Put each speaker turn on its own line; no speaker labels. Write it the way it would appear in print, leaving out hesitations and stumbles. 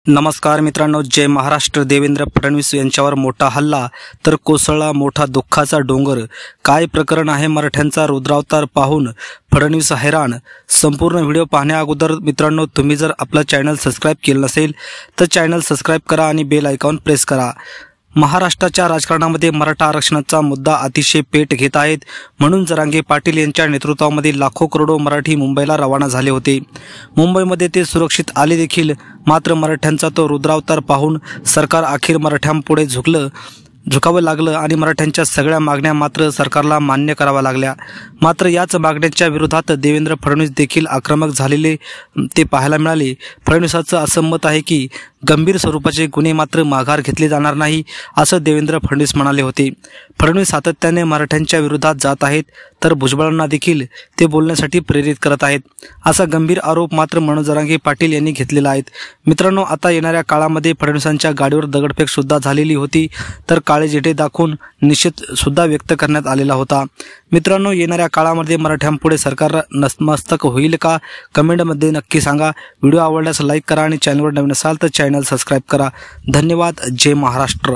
नमस्कार मित्रांनो, जय महाराष्ट्र। देवेंद्र फडणवीस यांच्यावर मोठा हल्ला तर कोसळला मोठा दुःखाचा डोंगर। काय प्रकरण आहे? मराठ्यांचा रुद्रावतार पाहून फडणवीस हैराण। संपूर्ण व्हिडिओ पाहण्या अगोदर मित्रांनो, तुम्ही जर आपला चॅनल सबस्क्राइब केलं नसेल तर चॅनल सबस्क्राइब करा आणि बेल आयकॉन प्रेस करा। महाराष्ट्राच्या राजकारणामध्ये मराठा आरक्षणाचा मुद्दा अतिशय पेट घेत आहेत। म्हणून जरांगे पाटील यांच्या नेतृत्वामध्ये लाखो करोडो मराठी मुंबईला रवाना झाले होते। मुंबईमध्ये ते सुरक्षित आले देखील, मात्र मराठ्यांचा तो रुद्रावतार पाहून सरकार अखेर मराठ्यांपुढे झुकावं लागलं आणि मराठ्यांच्या सगळ्या मागण्या मात्र सरकारला मान्य कराव्या लागल्या। मात्र याच मागण्यांच्या विरोधात देवेंद्र फडणवीस देखील आक्रमक झालेले ते पाहायला मिळाले। फडणवीसांचं असं मत आहे की गंभीर स्वरूपाचे गुन्हे मात्र माघार घेतले जाणार नाही, असं देवेंद्र फडणवीस म्हणाले होते। फडणवीस सातत्याने मराठ्यांच्या विरोधात जात आहेत, तर भुजबळांना देखील ते बोलण्यासाठी प्रेरित करत आहेत, असा गंभीर आरोप मात्र मनोज जरांगे पाटील यांनी घेतलेला आहे। मित्रांनो, आता येणाऱ्या काळामध्ये फडणवीसांच्या गाडीवर दगडफेक सुद्धा झालेली होती, तर काळे जेटे दाखवून निषेध सुद्धा व्यक्त करण्यात आलेला होता। मित्रांनो, येणाऱ्या काळामध्ये मराठ्यांपुढे सरकार नतमस्तक होईल का? कमेंटमध्ये नक्की सांगा। व्हिडिओ आवडल्यास लाईक करा आणि चॅनलवर नवीन असाल तर चॅनल सबस्क्राइब करा। धन्यवाद। जय महाराष्ट्र।